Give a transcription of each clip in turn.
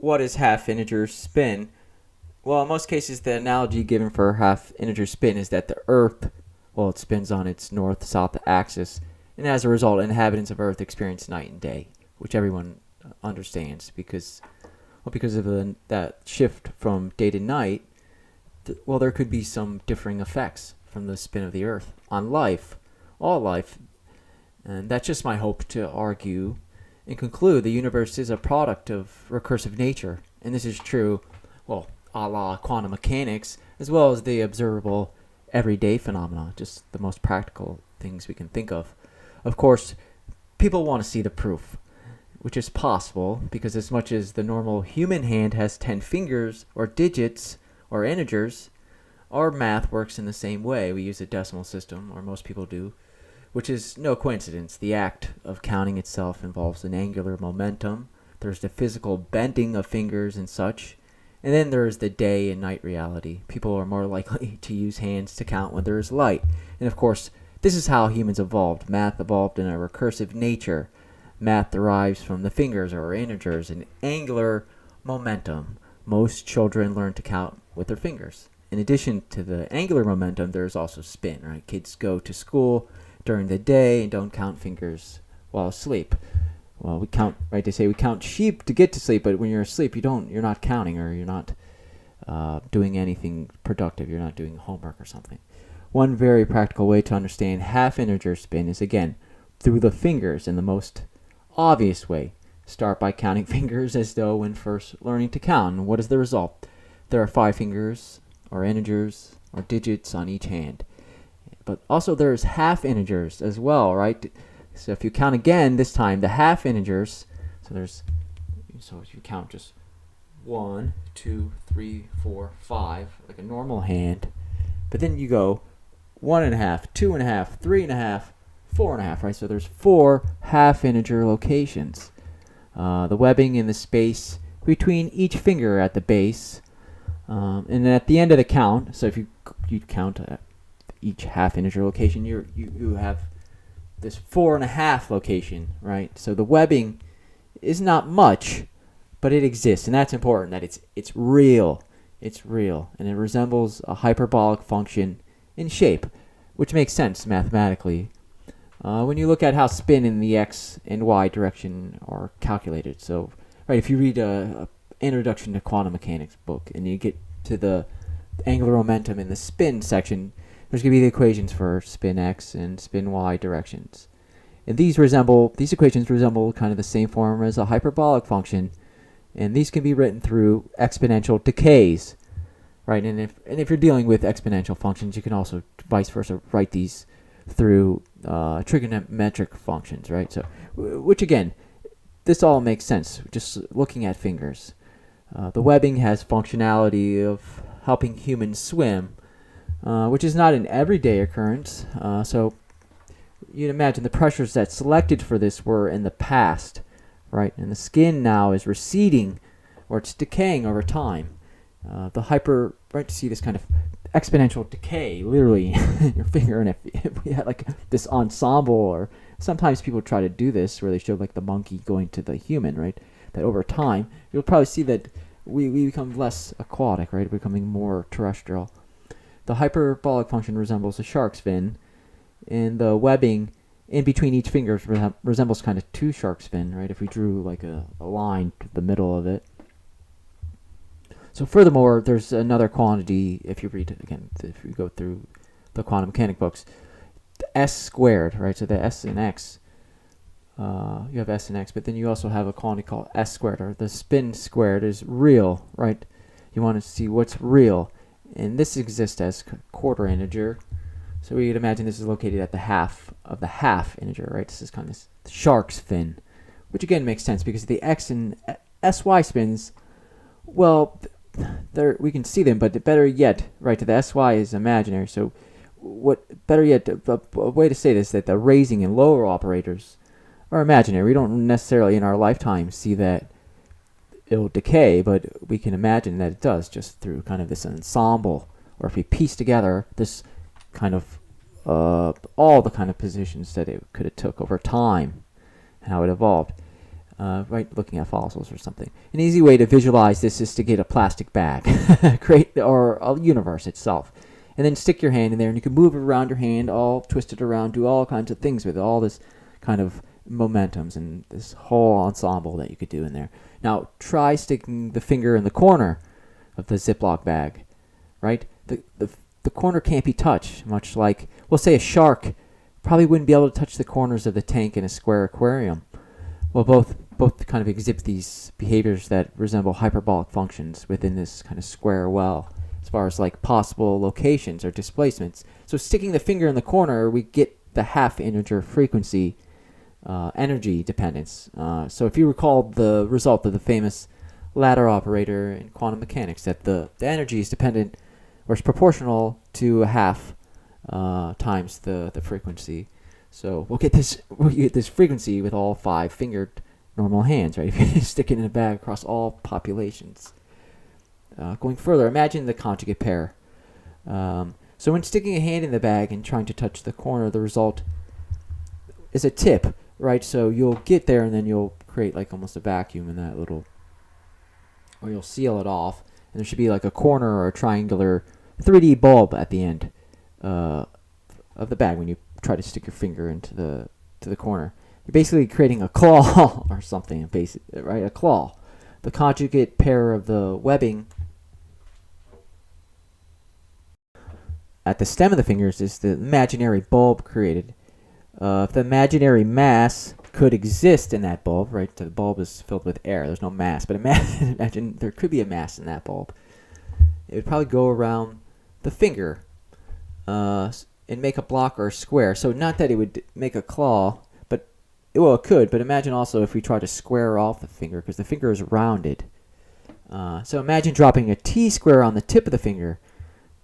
what is half integer spin? Well, in most cases, the analogy given for half integer spin is that the Earth, well, it spins on its north-south axis, and as a result, inhabitants of Earth experience night and day, which everyone understands because of that shift from day to night. Well, there could be some differing effects from the spin of the Earth on life, all life, and that's just my hope to argue and conclude the universe is a product of recursive nature, and this is true, well, a la quantum mechanics, as well as the observable everyday phenomena, just the most practical things we can think of. Of course, people want to see the proof, which is possible because as much as the normal human hand has 10 fingers or digits or integers, our math works in the same way. We use a decimal system, or most people do, which is no coincidence. The act of counting itself involves an angular momentum. There's the physical bending of fingers and such. And then there's the day and night reality. People are more likely to use hands to count when there is light. And of course, this is how humans evolved. Math evolved in a recursive nature. Math derives from the fingers or integers and angular momentum. Most children learn to count with their fingers. In addition to the angular momentum, there's also spin, right? Kids go to school during the day and don't count fingers while asleep. Well, we count, right? They say we count sheep to get to sleep, but when you're asleep, you're not counting, or you're not doing anything productive. You're not doing homework or something. One very practical way to understand half integer spin is, again, through the fingers in the most obvious way. Start by counting fingers as though when first learning to count. And what is the result? There are 5 fingers, or integers, or digits on each hand. But also there's half integers as well, right? So if you count again, this time the half integers, so if you count just 1, 2, 3, 4, 5, like a normal hand, but then you go 1.5, 2.5, 3.5, 4.5, right? So there's 4 half integer locations. The webbing in the space between each finger at the base, and then at the end of the count. So if you count each half integer location, you have this 4.5 location, right? So the webbing is not much, but it exists, and that's important. That it's real. It's real, and it resembles a hyperbolic function in shape, which makes sense mathematically when you look at how spin in the x and y direction are calculated. So, right, if you read a Introduction to Quantum Mechanics book and you get to the angular momentum in the spin section, there's going to be the equations for spin x and spin y directions. And these equations resemble kind of the same form as a hyperbolic function, and these can be written through exponential decays, right? And if you're dealing with exponential functions, you can also vice versa write these through trigonometric functions, right? So, which again, this all makes sense just looking at fingers. The webbing has functionality of helping humans swim, which is not an everyday occurrence. So you'd imagine the pressures that selected for this were in the past, right? And the skin now is receding, or it's decaying over time. Right, to see this kind of exponential decay, literally, in your finger. And if we had like this ensemble, or sometimes people try to do this where they show like the monkey going to the human, right? That over time, you'll probably see that we become less aquatic, right? We're becoming more terrestrial. The hyperbolic function resembles a shark's fin, and the webbing in between each finger resembles kind of 2 shark's fin, right? If we drew like a line to the middle of it. So furthermore, there's another quantity, if you go through the quantum mechanic books, the s squared, right? So the s and x, you have s and x, but then you also have a quantity called s squared, or the spin squared is real, right? You want to see what's real. And this exists as quarter integer. So we could imagine this is located at the half of the half integer, right? This is kind of this shark's fin, which again makes sense because the x and sy spins, well, we can see them, but better yet, right, the sy is imaginary. So better yet, a way to say this is that the raising and lower operators are imaginary. We don't necessarily in our lifetime see that it'll decay, but we can imagine that it does just through kind of this ensemble, or if we piece together this kind of all the kind of positions that it could have took over time and how it evolved. right, looking at fossils or something. An easy way to visualize this is to get a plastic bag, create or a universe itself, and then stick your hand in there, and you can move it around your hand, all twist it around, do all kinds of things with it, all this kind of momentums and this whole ensemble that you could do in there. Now try sticking the finger in the corner of the Ziploc bag, right? The corner can't be touched, much like, we'll say a shark probably wouldn't be able to touch the corners of the tank in a square aquarium. Well, both kind of exhibit these behaviors that resemble hyperbolic functions within this kind of square well, as far as like possible locations or displacements. So sticking the finger in the corner, we get the half integer frequency energy dependence. So if you recall the result of the famous ladder operator in quantum mechanics, that the energy is dependent or is proportional to a half times the frequency. So we'll get this frequency with all 5 fingered normal hands, right? If you stick it in a bag across all populations. Going further, imagine the conjugate pair. So when sticking a hand in the bag and trying to touch the corner, the result is a tip, right? So you'll get there and then you'll create like almost a vacuum in that little, or you'll seal it off, and there should be like a corner or a triangular 3D bulb at the end of the bag when you try to stick your finger into the corner. You're basically creating a claw or something, right? A claw. The conjugate pair of the webbing at the stem of the fingers is the imaginary bulb created. If the imaginary mass could exist in that bulb, right? The bulb is filled with air. There's no mass, but imagine there could be a mass in that bulb. It would probably go around the finger and make a block or a square. So not that it would make a claw, but it could. But imagine also if we try to square off the finger, because the finger is rounded. So imagine dropping a T-square on the tip of the finger.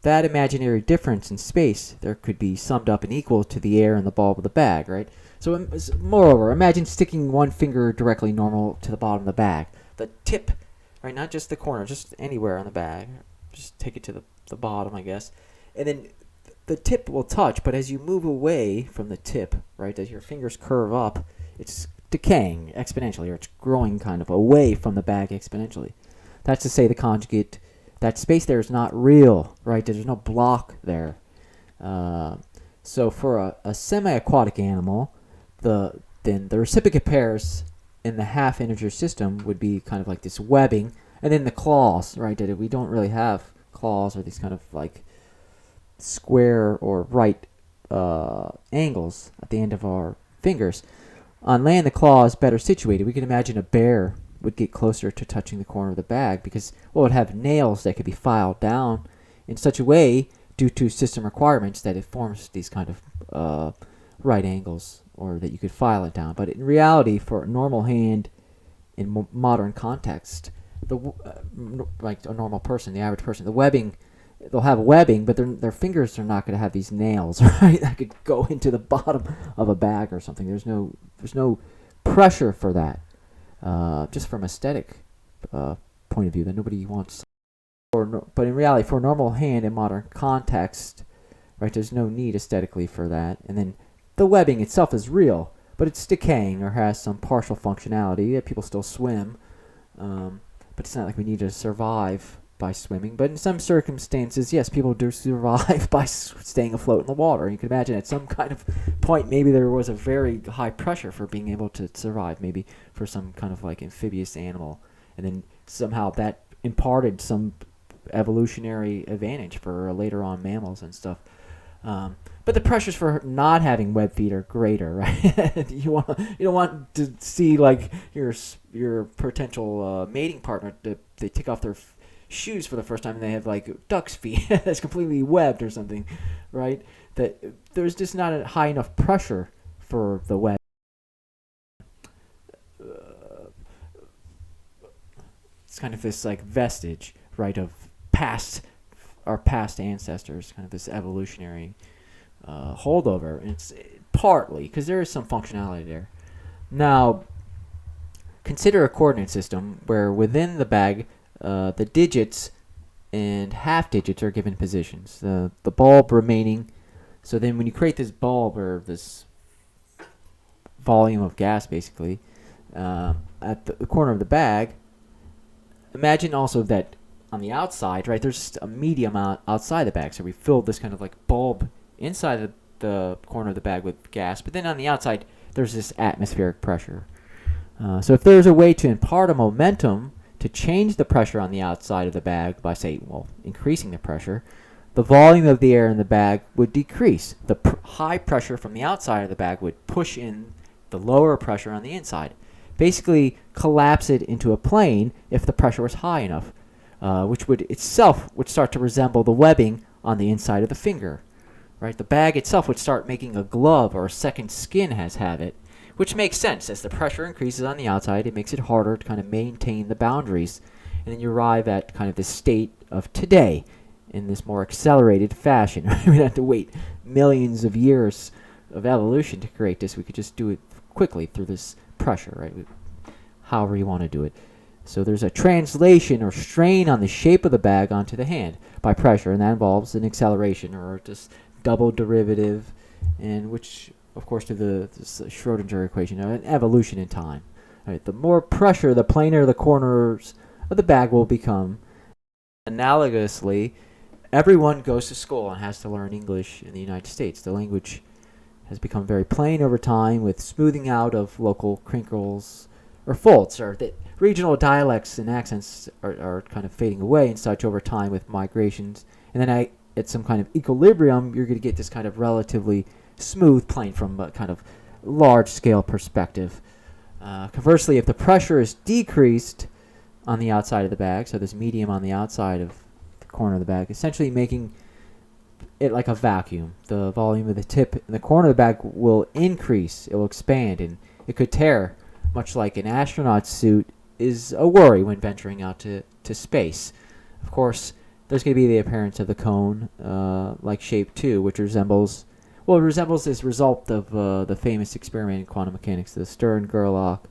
That imaginary difference in space there could be summed up and equal to the air in the bulb of the bag, right? So moreover, imagine sticking one finger directly normal to the bottom of the bag. The tip, right, not just the corner, just anywhere on the bag. Just take it to the bottom, I guess. And then the tip will touch, but as you move away from the tip, right, as your fingers curve up, it's decaying exponentially, or it's growing kind of away from the bag exponentially. That's to say the conjugate, that space there is not real, right? There's no block there. So for a semi-aquatic animal, then the reciprocate pairs in the half integer system would be kind of like this webbing, and then the claws, right? That we don't really have claws or these kind of like square or right angles at the end of our fingers. On land, the claw is better situated. We can imagine a bear would get closer to touching the corner of the bag because, well, it would have nails that could be filed down in such a way due to system requirements that it forms these kind of right angles, or that you could file it down. But in reality, for a normal hand in modern context, like a normal person, the average person, the webbing, they'll have webbing, but their fingers are not going to have these nails, right? That could go into the bottom of a bag or something. There's no pressure for that. Just from aesthetic point of view, that nobody wants. But in reality, for a normal hand in modern context, right, there's no need aesthetically for that. And then the webbing itself is real, but it's decaying or has some partial functionality. People still swim, but it's not like we need to survive by swimming. But in some circumstances, yes, people do survive by staying afloat in the water. You can imagine at some kind of point, maybe there was a very high pressure for being able to survive, maybe for some kind of like amphibious animal, and then somehow that imparted some evolutionary advantage for later on mammals and stuff. But the pressures for not having web feet are greater, right? You don't want to see like your potential mating partner, they take off their shoes for the first time and they have like duck's feet that's completely webbed or something, right? That there's just not a high enough pressure for the web. It's kind of this like vestige, right, of our past ancestors, kind of this evolutionary holdover. And it's partly because there is some functionality there. Now, consider a coordinate system where within the bag, the digits and half digits are given positions. The bulb remaining. So then when you create this bulb or this volume of gas, basically, at the corner of the bag. Imagine also that on the outside, right, there's just a medium outside the bag. So we filled this kind of like bulb inside the corner of the bag with gas, but then on the outside, there's this atmospheric pressure. So if there's a way to impart a momentum to change the pressure on the outside of the bag by, say, increasing the pressure, the volume of the air in the bag would decrease. The high pressure from the outside of the bag would push in the lower pressure on the inside. Basically collapse it into a plane if the pressure was high enough, which would start to resemble the webbing on the inside of the finger. Right? The bag itself would start making a glove or a second skin, as have it, which makes sense. As the pressure increases on the outside, it makes it harder to kind of maintain the boundaries, and then you arrive at kind of the state of today in this more accelerated fashion. We don't have to wait millions of years of evolution to create this. We could just do it quickly through this pressure, right? However you want to do it. So there's a translation or strain on the shape of the bag onto the hand by pressure, and that involves an acceleration or just double derivative, and which, of course, to the Schrodinger equation, an evolution in time. Right, the more pressure, the plainer the corners of the bag will become. Analogously, everyone goes to school and has to learn English in the United States. The language has become very plain over time, with smoothing out of local crinkles or faults, or the regional dialects and accents are kind of fading away and such over time with migrations. And then at some kind of equilibrium, you're going to get this kind of relatively smooth plane from a kind of large-scale perspective. Conversely, if the pressure is decreased on the outside of the bag, so this medium on the outside of the corner of the bag, essentially making it like a vacuum. The volume of the tip in the corner of the bag will increase, it will expand, and it could tear, much like an astronaut's suit is a worry when venturing out to space. Of course, there's going to be the appearance of the cone-like shape too, which resembles this result of the famous experiment in quantum mechanics, the Stern-Gerlach.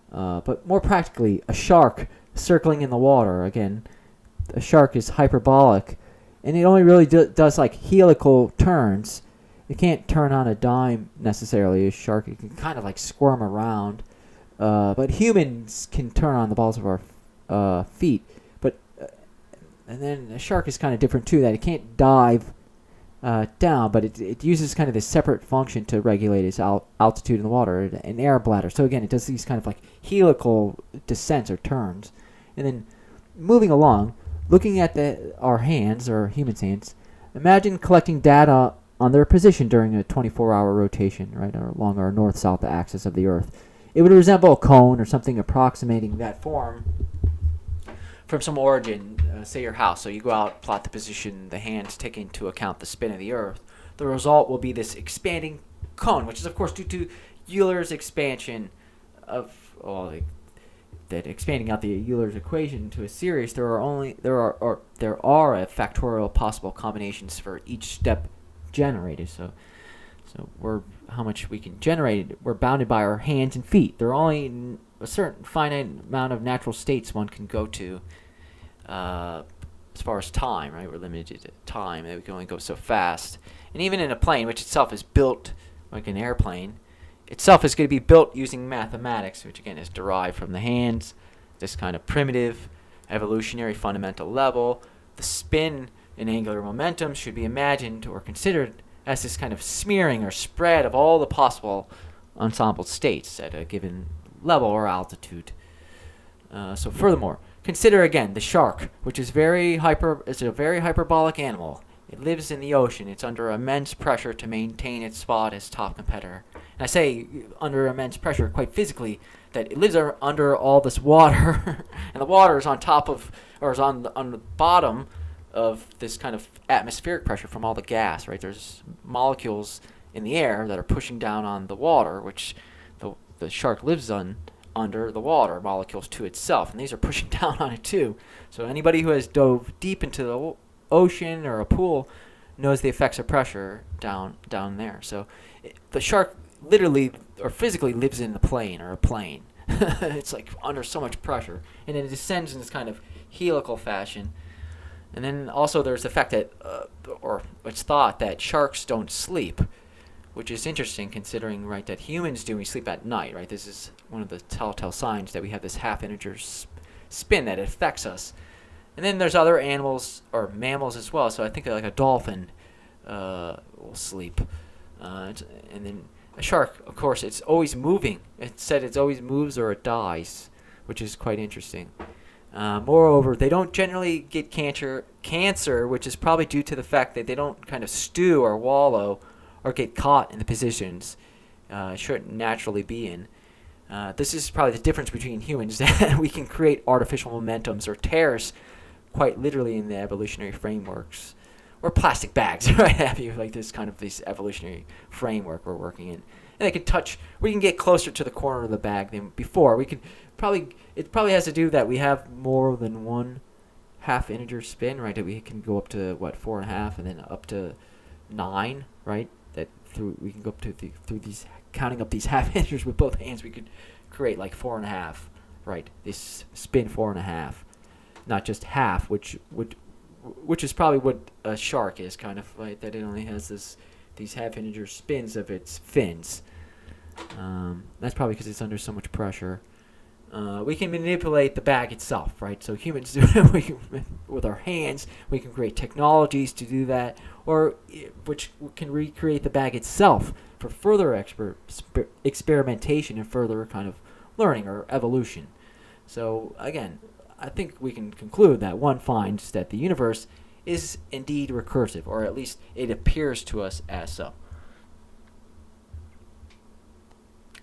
But more practically, a shark circling in the water. Again, a shark is hyperbolic, and it only really does like helical turns. It can't turn on a dime necessarily. A shark, it can kind of like squirm around. But humans can turn on the balls of our feet. And then a shark is kind of different too, that it can't dive down, but it uses kind of this separate function to regulate its altitude in the water, an air bladder. So again, it does these kind of like helical descents or turns. And then moving along, looking at our hands, or humans' hands, imagine collecting data on their position during a 24-hour rotation, right, along our north-south axis of the Earth. It would resemble a cone or something approximating that form from some origin, say your house. So you go out, plot the position, the hands take into account the spin of the Earth. The result will be this expanding cone, which is of course due to Euler's expansion of that expanding out the Euler's equation to a series. There are a factorial possible combinations for each step generated. So how much we can generate, we're bounded by our hands and feet. There are only a certain finite amount of natural states one can go to as far as time, right? We're limited to time, and we can only go so fast. And even in a plane, which itself is built like an airplane, itself is going to be built using mathematics, which again is derived from the hands, this kind of primitive evolutionary fundamental level. The spin and angular momentum should be imagined or considered as this kind of smearing or spread of all the possible ensemble states at a given level or altitude. So furthermore, consider again the shark, which is a very hyperbolic animal. It lives in the ocean. It's under immense pressure to maintain its spot as top competitor. And I say under immense pressure quite physically, that it lives under all this water, and the water is on top of, or is on the bottom of this kind of atmospheric pressure from all the gas, right? There's molecules in the air that are pushing down on the water, which the shark lives under the water, molecules to itself, and these are pushing down on it too. So anybody who has dove deep into the ocean or a pool knows the effects of pressure down there. So the shark literally or physically lives in the plane or a plane. It's like under so much pressure, and it descends in this kind of helical fashion. And then also there's the fact that, or it's thought that sharks don't sleep, which is interesting considering, right, that humans do. We sleep at night, right? This is one of the telltale signs that we have this half-integer spin that affects us. And then there's other animals or mammals as well. So I think like a dolphin will sleep. And then a shark, of course, it's always moving. It said it always moves or it dies, which is quite interesting. Moreover, they don't generally get cancer, which is probably due to the fact that they don't kind of stew or wallow or get caught in the positions shouldn't naturally be in. This is probably the difference between humans, that we can create artificial momentums or tears quite literally in the evolutionary frameworks. Or plastic bags, right? Have you like this evolutionary framework we're working in. And we can get closer to the corner of the bag than before. It probably has to do that we have more than one half-integer spin, right? That we can go up to, 4.5 and then up to 9, right? We can go up to through these, counting up these half-integers with both hands, we could create like 4.5, right? This spin 4.5, not just half, which is probably what a shark is, kind of, right? That it only has these half-integer spins of its fins. That's probably because it's under so much pressure. We can manipulate the bag itself, right? So humans, with our hands, we can create technologies to do that, or which can recreate the bag itself for further experimentation and further kind of learning or evolution. So again, I think we can conclude that one finds that the universe is indeed recursive, or at least it appears to us as so.